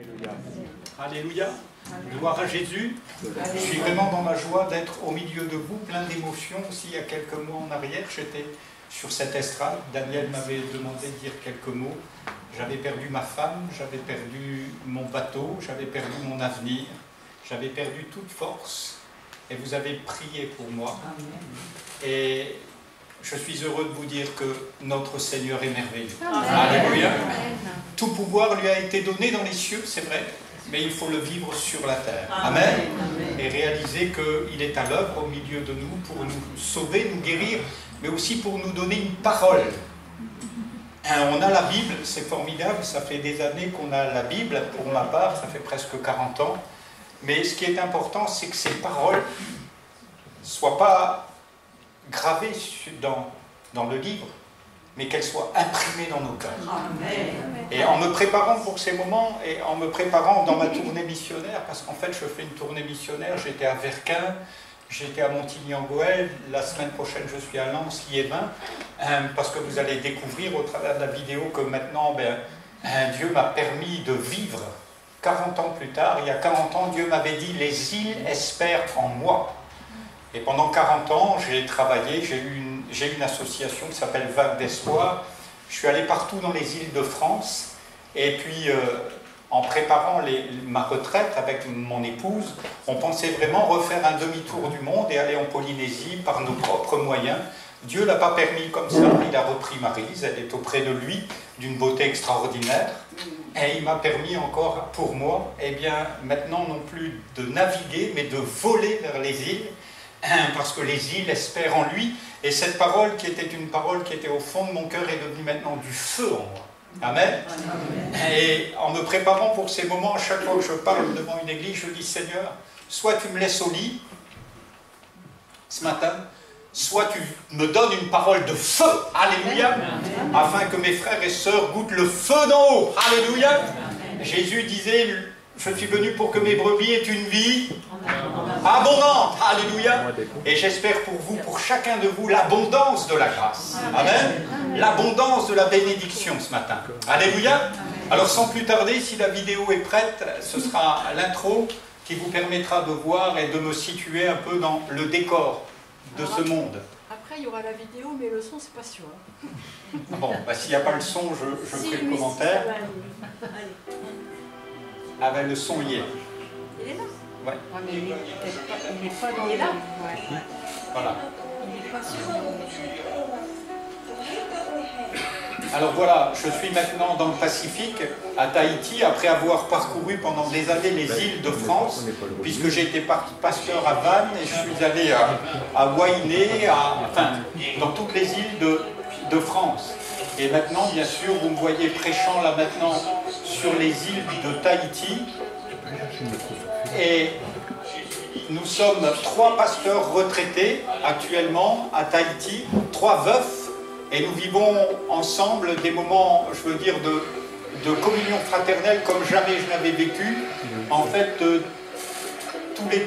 Alléluia. Alléluia. Gloire à Jésus. Je suis vraiment dans la joie d'être au milieu de vous, plein d'émotions. Aussi, il y a quelques mois en arrière, j'étais sur cette estrade. Daniel m'avait demandé de dire quelques mots. J'avais perdu ma femme, j'avais perdu mon bateau, j'avais perdu mon avenir, j'avais perdu toute force. Et vous avez prié pour moi. Et je suis heureux de vous dire que notre Seigneur est merveilleux. Alléluia. Tout pouvoir lui a été donné dans les cieux, c'est vrai, mais il faut le vivre sur la terre. Amen. Et réaliser qu'il est à l'œuvre au milieu de nous pour nous sauver, nous guérir, mais aussi pour nous donner une parole. On a la Bible, c'est formidable, ça fait des années qu'on a la Bible, pour ma part, ça fait presque 40 ans. Mais ce qui est important, c'est que ces paroles ne soient pas gravées dans le livre, mais qu'elles soient imprimées dans nos cœurs. Et en me préparant pour ces moments, et en me préparant dans ma tournée missionnaire, parce qu'en fait je fais une tournée missionnaire, j'étais à Verquin, j'étais à Montigny-en-Goël, la semaine prochaine je suis à Lens, Liévin, parce que vous allez découvrir au travers de la vidéo que maintenant Dieu m'a permis de vivre 40 ans plus tard. Il y a 40 ans, Dieu m'avait dit « Les îles espèrent en moi ». Et pendant 40 ans, j'ai travaillé, j'ai eu une association qui s'appelle Vague d'Espoir. Je suis allé partout dans les îles de France. Et puis, en préparant ma retraite avec mon épouse, on pensait vraiment refaire un demi-tour du monde et aller en Polynésie par nos propres moyens. Dieu ne l'a pas permis comme ça. Il a repris Maryse, elle est auprès de lui, d'une beauté extraordinaire. Et il m'a permis encore, pour moi, eh bien, maintenant non plus de naviguer, mais de voler vers les îles, parce que les îles espèrent en lui. Et cette parole, qui était une parole qui était au fond de mon cœur, est devenue maintenant du feu en moi. Amen. Et en me préparant pour ces moments, à chaque fois que je parle devant une église, je dis « Seigneur, soit tu me laisses au lit, ce matin, soit tu me donnes une parole de feu, alléluia, afin que mes frères et sœurs goûtent le feu d'en haut, alléluia. » Jésus disait, je suis venu pour que mes brebis aient une vie abondante, alléluia. Et j'espère pour vous, pour chacun de vous, l'abondance de la grâce, amen, l'abondance de la bénédiction ce matin, alléluia. Alors sans plus tarder, si la vidéo est prête, ce sera l'intro qui vous permettra de voir et de me situer un peu dans le décor de ce monde. Après, il y aura la vidéo, mais le son, c'est pas sûr. Bon, s'il n'y a pas le son, je ferai le commentaire. Ah ben, le son y est. Il est là. Ouais. Ouais, mais il n'est pas dans le... là. Ouais. Voilà. Il n'est pas sur... Alors voilà, je suis maintenant dans le Pacifique, à Tahiti, après avoir parcouru pendant des années les îles de France, puisque j'ai été pasteur à Vannes et je suis allé à Wainé, enfin, dans toutes les îles de France. Et maintenant, bien sûr, vous me voyez prêchant là maintenant sur les îles de Tahiti. Et nous sommes 3 pasteurs retraités actuellement à Tahiti, 3 veufs. Et nous vivons ensemble des moments, je veux dire, de communion fraternelle comme jamais je n'avais vécu. En fait, tous les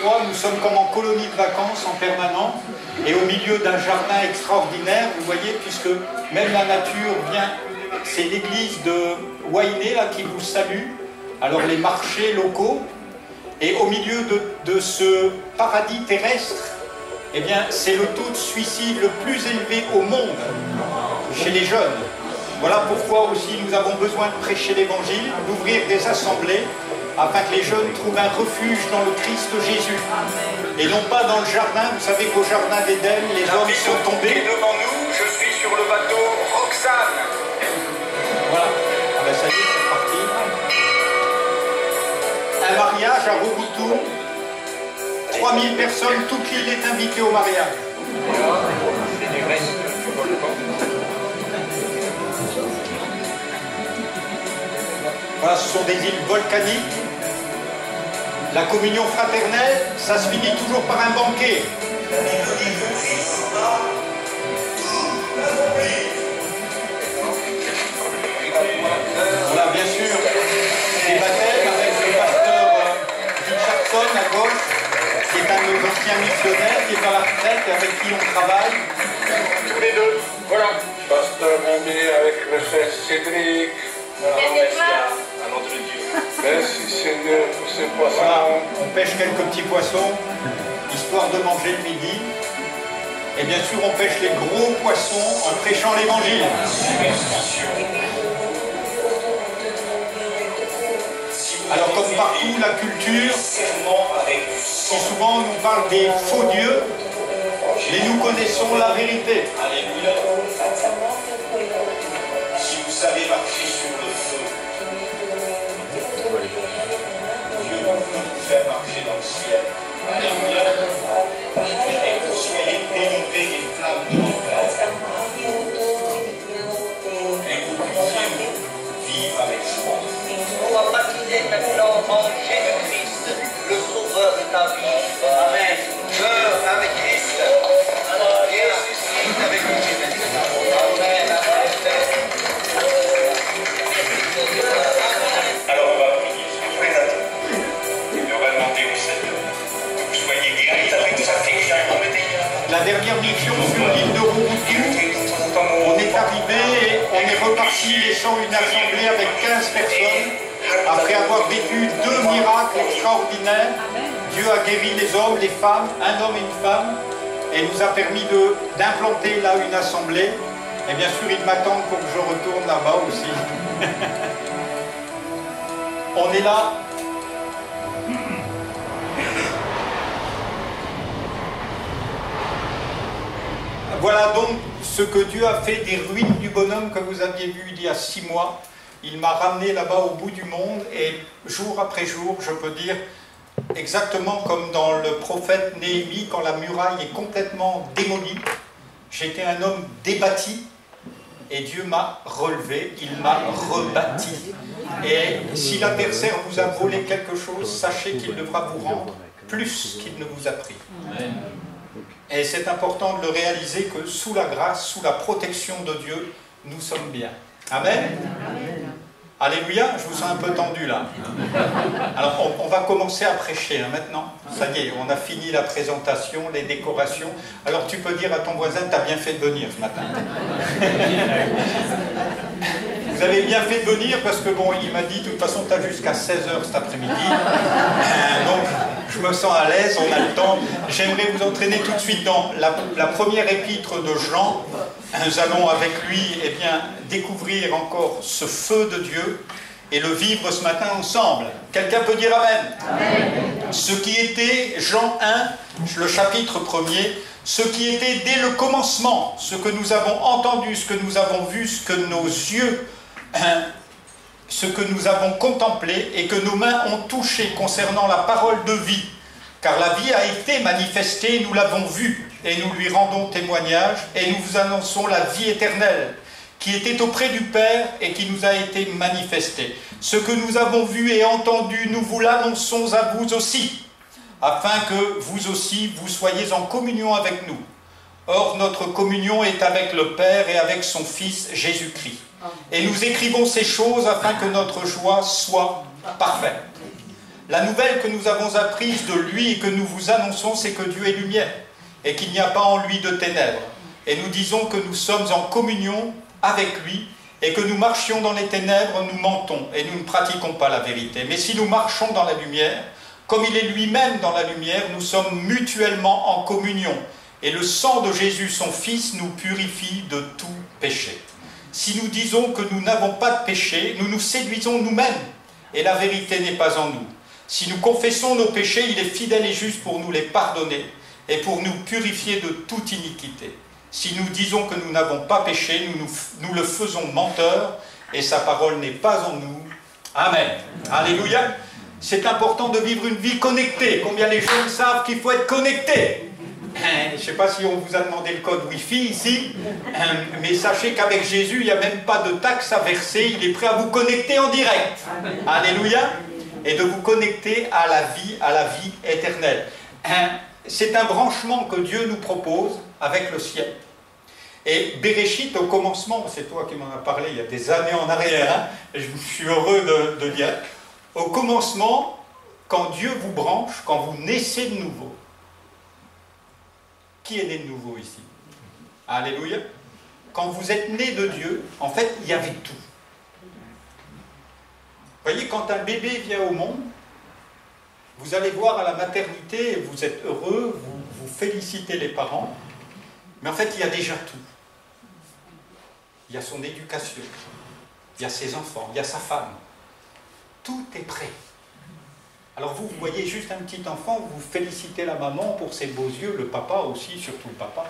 3, nous sommes comme en colonie de vacances en permanence et au milieu d'un jardin extraordinaire, vous voyez, puisque même la nature vient, c'est l'église de Wainé là qui vous salue, alors les marchés locaux, et au milieu de ce paradis terrestre, eh bien, c'est le taux de suicide le plus élevé au monde chez les jeunes. Voilà pourquoi aussi nous avons besoin de prêcher l'évangile, d'ouvrir des assemblées, afin que les jeunes trouvent un refuge dans le Christ Jésus. Et non pas dans le jardin. Vous savez qu'au jardin d'Éden, les hommes sont tombés. Devant nous, je suis sur le bateau Roxane. Voilà. Ah ben ça y est, c'est parti. Un mariage à Robutou. 3000 personnes, toute l'île est invitée au mariage. Voilà, ce sont des îles volcaniques. La communion fraternelle, ça se finit toujours par un banquet. Voilà, bien sûr, des baptêmes avec le pasteur Richardson à gauche, qui est un de nos anciens missionnaires, qui est à la retraite et avec qui on travaille. Tous les deux, voilà. Pasteur Mondé avec le frère Cédric. Voilà, merci à notre Dieu. ce poisson. Voilà, on pêche quelques petits poissons, histoire de manger le midi. Et bien sûr, on pêche les gros poissons en prêchant l'évangile. Alors, comme partout, la culture, si souvent on nous parle des faux dieux, mais nous connaissons la vérité. Alléluia. Si vous savez marcher sur le feu, Dieu peut vous faire marcher dans le ciel. Alléluia. Et vous soyez délivrés des flammes de l'enfer. Et que vous puissiez vivre avec joie. On va baptiser maintenant en Jésus-Christ, le sauveur de ta vie. Amen. Meurs avec Christ. Alors, Jésus avec Jésus. Amen. Alors on va prier sur tous les atomes. Et on va demander au Seigneur que vous soyez guéris avec sa fiche. La dernière mission sur l'île de Robutou, on est arrivé et on est reparti laissant une assemblée avec 15 personnes. Après avoir vécu 2 miracles extraordinaires, Dieu a guéri les hommes, les femmes, un homme et une femme, et nous a permis d'implanter là une assemblée. Et bien sûr, ils m'attendent pour que je retourne là-bas aussi. On est là. Voilà donc ce que Dieu a fait des ruines du bonhomme que vous aviez vu il y a 6 mois. Il m'a ramené là-bas au bout du monde et jour après jour, je peux dire, exactement comme dans le prophète Néhémie, quand la muraille est complètement démolie, j'étais un homme débâti et Dieu m'a relevé, il m'a rebâti. Et si l'adversaire vous a volé quelque chose, sachez qu'il devra vous rendre plus qu'il ne vous a pris. Et c'est important de le réaliser que sous la grâce, sous la protection de Dieu, nous sommes bien. Amen. Alléluia, je vous sens un peu tendu là. Alors on va commencer à prêcher hein, maintenant. Ça y est, on a fini la présentation, les décorations. Alors tu peux dire à ton voisin, tu as bien fait de venir ce matin. Vous avez bien fait de venir parce que bon, il m'a dit de toute façon tu as jusqu'à 16h cet après-midi. Donc je me sens à l'aise, on a le temps. J'aimerais vous entraîner tout de suite dans la première épître de Jean. Nous allons avec lui eh bien, découvrir encore ce feu de Dieu et le vivre ce matin ensemble. Quelqu'un peut dire Amen. Amen. Ce qui était, Jean 1, le chapitre 1er, ce qui était dès le commencement, ce que nous avons entendu, ce que nous avons vu, ce que nos yeux, ce que nous avons contemplé et que nos mains ont touché concernant la parole de vie. Car la vie a été manifestée, nous l'avons vue, et nous lui rendons témoignage, et nous vous annonçons la vie éternelle, qui était auprès du Père et qui nous a été manifestée. Ce que nous avons vu et entendu, nous vous l'annonçons à vous aussi, afin que vous aussi, vous soyez en communion avec nous. Or, notre communion est avec le Père et avec son Fils Jésus-Christ. Et nous écrivons ces choses afin que notre joie soit parfaite. La nouvelle que nous avons apprise de lui et que nous vous annonçons, c'est que Dieu est lumière et qu'il n'y a pas en lui de ténèbres. Et nous disons que nous sommes en communion avec lui et que nous marchions dans les ténèbres, nous mentons et nous ne pratiquons pas la vérité. Mais si nous marchons dans la lumière, comme il est lui-même dans la lumière, nous sommes mutuellement en communion. Et le sang de Jésus, son Fils, nous purifie de tout péché. Si nous disons que nous n'avons pas de péché, nous nous séduisons nous-mêmes et la vérité n'est pas en nous. Si nous confessons nos péchés, il est fidèle et juste pour nous les pardonner et pour nous purifier de toute iniquité. Si nous disons que nous n'avons pas péché, nous le faisons menteur et sa parole n'est pas en nous. Amen. Alléluia. C'est important de vivre une vie connectée. Combien les jeunes savent qu'il faut être connecté? Je ne sais pas si on vous a demandé le code Wi-Fi ici, mais sachez qu'avec Jésus, il n'y a même pas de taxe à verser. Il est prêt à vous connecter en direct. Alléluia. Et de vous connecter à la vie éternelle. C'est un branchement que Dieu nous propose avec le ciel. Et Bereshit, au commencement, c'est toi qui m'en as parlé il y a des années en arrière, hein, et je suis heureux de dire, au commencement, quand Dieu vous branche, quand vous naissez de nouveau, qui est né de nouveau ici? Alléluia. Quand vous êtes né de Dieu, en fait, il y avait tout. Vous voyez, quand un bébé vient au monde, Vous allez voir à la maternité, vous êtes heureux, vous félicitez les parents, mais en fait, il y a déjà tout. Il y a son éducation, il y a ses enfants, il y a sa femme. Tout est prêt. Alors vous voyez juste un petit enfant, vous félicitez la maman pour ses beaux yeux, le papa aussi, surtout le papa.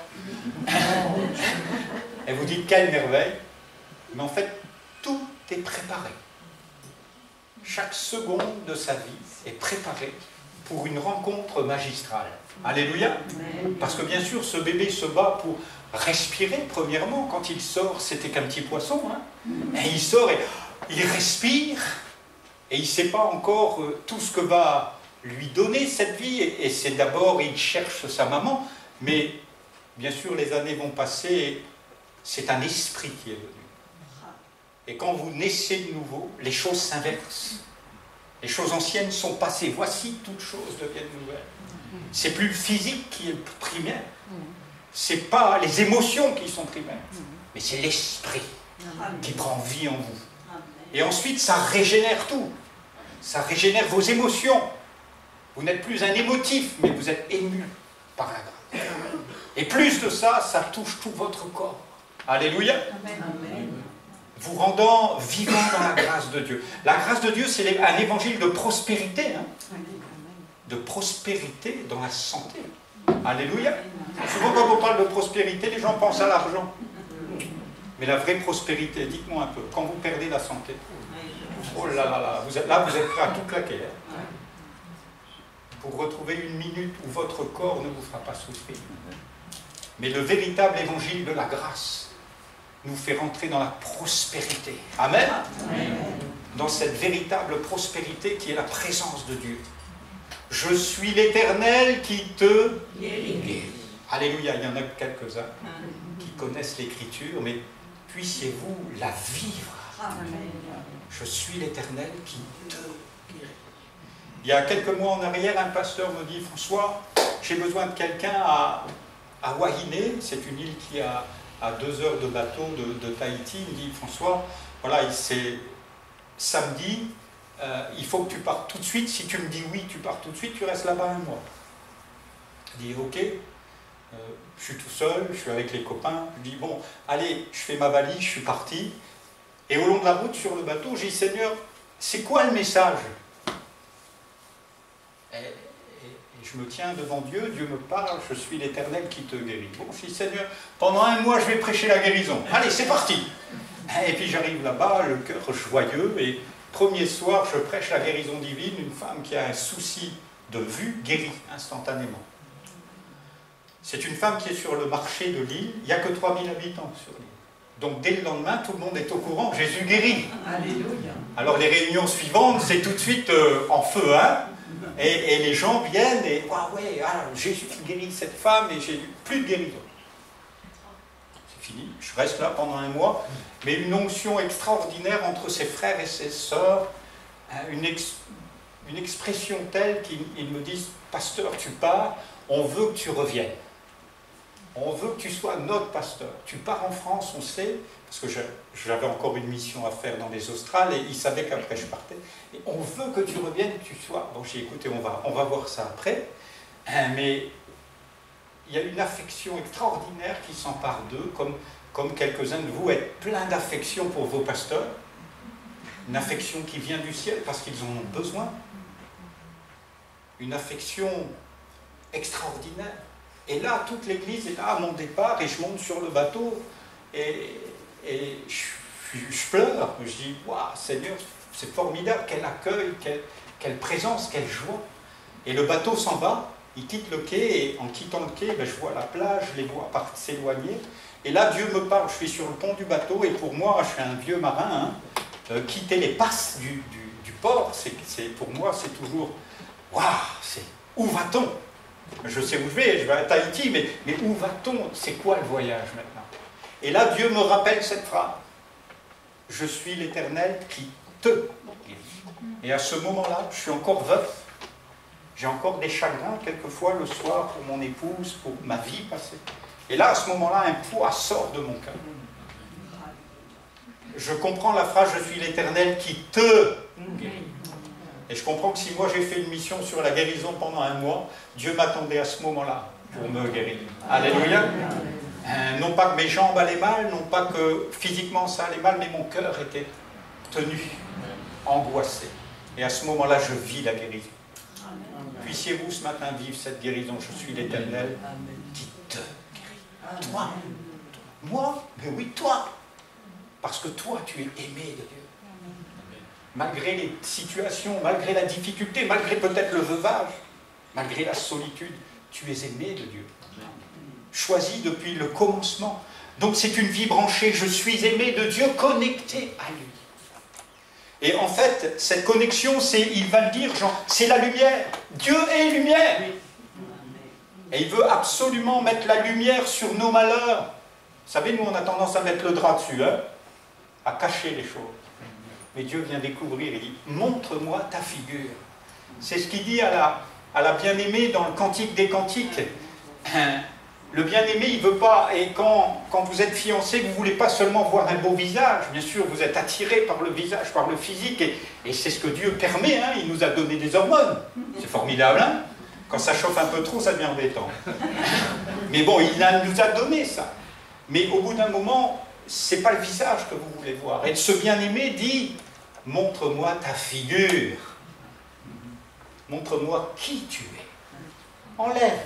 Et vous dites quelle merveille. Mais en fait, tout est préparé. Chaque seconde de sa vie est préparée pour une rencontre magistrale. Alléluia. Parce que bien sûr, ce bébé se bat pour respirer, premièrement. Quand il sort, c'était qu'un petit poisson. Hein. Et il sort et il respire. Et il ne sait pas encore tout ce que va lui donner cette vie. Et c'est d'abord, il cherche sa maman. Mais bien sûr, les années vont passer. C'est un esprit qui est venu. Et quand vous naissez de nouveau, les choses s'inversent. Les choses anciennes sont passées. Voici, toutes choses deviennent nouvelles. C'est plus le physique qui est primaire. C'est pas les émotions qui sont primaires. Mais c'est l'esprit qui prend vie en vous. Et ensuite, ça régénère tout. Ça régénère vos émotions. Vous n'êtes plus un émotif, mais vous êtes ému par la grâce. Et plus de ça, ça touche tout votre corps. Alléluia. Amen. Vous rendant vivant dans la grâce de Dieu. La grâce de Dieu, c'est un évangile de prospérité. Hein, de prospérité dans la santé. Alléluia. Souvent, quand on parle de prospérité, les gens pensent à l'argent. Mais la vraie prospérité, dites-moi un peu, quand vous perdez la santé, oh là là là, vous êtes prêt à tout claquer. Hein, pour retrouver une minute où votre corps ne vous fera pas souffrir. Mais le véritable évangile de la grâce nous fait rentrer dans la prospérité. Amen. Amen. Dans cette véritable prospérité qui est la présence de Dieu. Je suis l'Éternel qui te guérit. Alléluia, il y en a quelques-uns qui connaissent l'Écriture, mais puissiez-vous la vivre. Amen. Je suis l'Éternel qui te guérit. Il y a quelques mois en arrière, un pasteur me dit, François, j'ai besoin de quelqu'un à Wahine, c'est une île qui a à 2 heures de bateau de Tahiti. Il me dit, François, voilà, c'est samedi, il faut que tu partes tout de suite. Si tu me dis oui, tu pars tout de suite, tu restes là-bas un mois. Je dis, ok, je suis tout seul, je suis avec les copains. Je dis, bon, allez, je fais ma valise, je suis parti. Et au long de la route, sur le bateau, j'ai dit, Seigneur, c'est quoi le message ? Et je me tiens devant Dieu, Dieu me parle, je suis l'Éternel qui te guérit. Bon, je dis, Seigneur, pendant un mois, je vais prêcher la guérison. Allez, c'est parti. Et puis j'arrive là-bas, le cœur joyeux, et premier soir, je prêche la guérison divine, une femme qui a un souci de vue guérie instantanément. C'est une femme qui est sur le marché de l'île, il n'y a que 3000 habitants sur l'île. Donc dès le lendemain, tout le monde est au courant, Jésus guérit. Alléluia. Alors les réunions suivantes, c'est tout de suite en feu, hein. Et les gens viennent et ah ouais, Jésus guérit cette femme et j'ai plus de guérison. C'est fini, je reste là pendant un mois, mais une onction extraordinaire entre ses frères et ses sœurs, une expression telle qu'ils me disent, pasteur, tu pars, on veut que tu reviennes. On veut que tu sois notre pasteur. Tu pars en France, on sait, parce que j'avais encore une mission à faire dans les Australes, et ils savaient qu'après je partais. Et on veut que tu reviennes, que tu sois... Bon, j'ai dit, écoutez, on va voir ça après. Mais il y a une affection extraordinaire qui s'empare d'eux, comme quelques-uns de vous êtes plein d'affection pour vos pasteurs. Une affection qui vient du ciel, parce qu'ils en ont besoin. Une affection extraordinaire. Et là, toute l'église est là à mon départ, et je monte sur le bateau, et je pleure. Je dis, waouh, Seigneur, c'est formidable, quel accueil, quelle présence, quelle joie. Et le bateau s'en va, il quitte le quai, et en quittant le quai, je vois la plage, je les vois s'éloigner. Et là, Dieu me parle, je suis sur le pont du bateau, et pour moi, je suis un vieux marin, hein, quitter les passes du port, pour moi, c'est toujours, waouh, où va-t-on ? Je sais où je vais à Tahiti, mais où va-t-on? C'est quoi le voyage maintenant? Et là, Dieu me rappelle cette phrase. Je suis l'Éternel qui te guérit. Et à ce moment-là, je suis encore veuf. J'ai encore des chagrins, quelquefois, le soir, pour mon épouse, pour ma vie passée. Et là, à ce moment-là, un poids sort de mon cœur. Je comprends la phrase « Je suis l'Éternel qui te guérit ». Et je comprends que si moi j'ai fait une mission sur la guérison pendant un mois, Dieu m'attendait à ce moment-là pour me guérir. Alléluia. Non pas que mes jambes allaient mal, non pas que physiquement ça allait mal, mais mon cœur était tenu, angoissé. Et à ce moment-là, je vis la guérison. Puissiez-vous ce matin vivre cette guérison. Je suis l'Éternel qui te guérit. Toi. Moi? Mais oui, toi. Parce que toi, tu es aimé de Dieu. Malgré les situations, malgré la difficulté, malgré peut-être le veuvage, malgré la solitude, tu es aimé de Dieu. Choisi depuis le commencement. Donc c'est une vie branchée. Je suis aimé de Dieu, connecté à lui. Et en fait, cette connexion, il va le dire, Jean, c'est la lumière. Dieu est lumière. Et il veut absolument mettre la lumière sur nos malheurs. Vous savez, nous, on a tendance à mettre le drap dessus, hein, à cacher les choses. Mais Dieu vient découvrir, il dit, montre-moi ta figure. C'est ce qu'il dit à la bien-aimée dans le Cantique des Cantiques. Le bien-aimé, il ne veut pas, et quand vous êtes fiancé, vous ne voulez pas seulement voir un beau visage, bien sûr, vous êtes attiré par le visage, par le physique, et c'est ce que Dieu permet, hein, il nous a donné des hormones. C'est formidable, hein? Quand ça chauffe un peu trop, ça devient embêtant. Mais bon, il nous a donné ça. Mais au bout d'un moment, ce n'est pas le visage que vous voulez voir. Et ce bien-aimé dit, montre-moi ta figure. Montre-moi qui tu es. Enlève.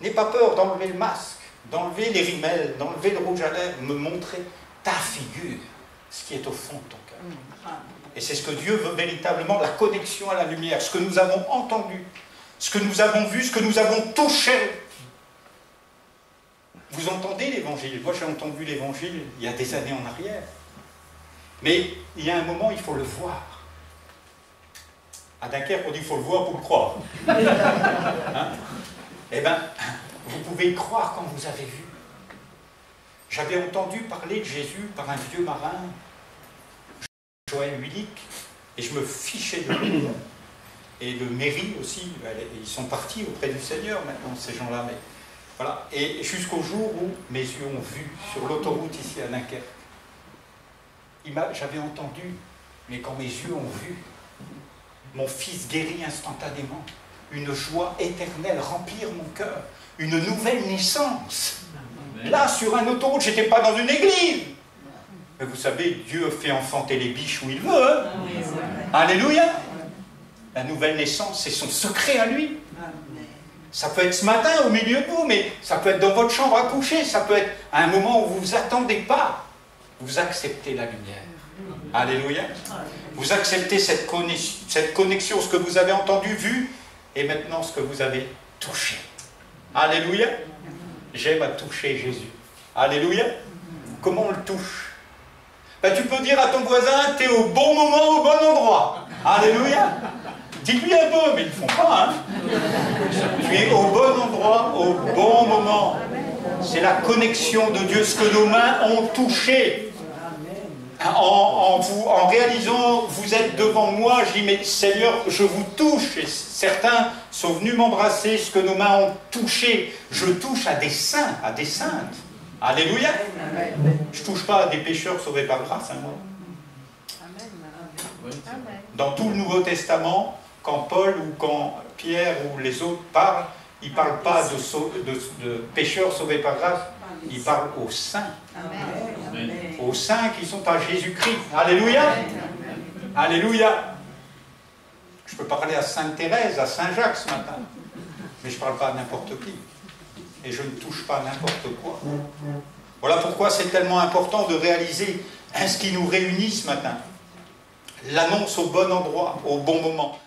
N'aie pas peur d'enlever le masque, d'enlever les rimels, d'enlever le rouge à lèvres, me montrer ta figure, ce qui est au fond de ton cœur. Et c'est ce que Dieu veut véritablement, la connexion à la lumière, ce que nous avons entendu, ce que nous avons vu, ce que nous avons touché. Vous entendez l'évangile? Moi j'ai entendu l'évangile il y a des années en arrière. Mais il y a un moment, il faut le voir. À Dunkerque, on dit qu'il faut le voir pour le croire. Hein? Eh bien, vous pouvez y croire quand vous avez vu. J'avais entendu parler de Jésus par un vieux marin, Joël Huillic, et je me fichais de lui. Et de Méry aussi, ils sont partis auprès du Seigneur maintenant, ces gens-là. Mais voilà. Et jusqu'au jour où mes yeux ont vu, sur l'autoroute ici à Dunkerque, j'avais entendu, mais quand mes yeux ont vu, mon fils guéri instantanément, une joie éternelle remplir mon cœur, une nouvelle naissance. Là, sur un autoroute, je n'étais pas dans une église. Mais vous savez, Dieu fait enfanter les biches où il veut. Hein? Alléluia. La nouvelle naissance, c'est son secret à lui. Ça peut être ce matin au milieu de vous, mais ça peut être dans votre chambre à coucher, ça peut être à un moment où vous ne vous attendez pas. Vous acceptez la lumière. Alléluia. Vous acceptez cette connexion, ce que vous avez entendu, vu, et maintenant ce que vous avez touché. Alléluia. J'aime à toucher Jésus. Alléluia. Comment on le touche? Ben, tu peux dire à ton voisin, tu es au bon moment, au bon endroit. Alléluia. Dis-lui un peu, mais ils ne le font pas. Hein. Tu es au bon endroit, au bon moment. C'est la connexion de Dieu, ce que nos mains ont touché. En réalisant, vous êtes devant moi, je dis, mais Seigneur, je vous touche. Et certains sont venus m'embrasser, ce que nos mains ont touché. Je touche à des saints, à des saintes. Alléluia. Je ne touche pas à des pécheurs sauvés par grâce, hein, moi. Dans tout le Nouveau Testament, quand Paul ou quand Pierre ou les autres parlent, ils ne parlent pas de pécheurs sauvés par grâce, ils parlent aux saints. Aux saints qui sont à Jésus-Christ. Alléluia. Alléluia. Je peux parler à Sainte Thérèse, à Saint-Jacques ce matin, mais je ne parle pas à n'importe qui. Et je ne touche pas à n'importe quoi. Voilà pourquoi c'est tellement important de réaliser ce qui nous réunit ce matin. L'annonce au bon endroit, au bon moment.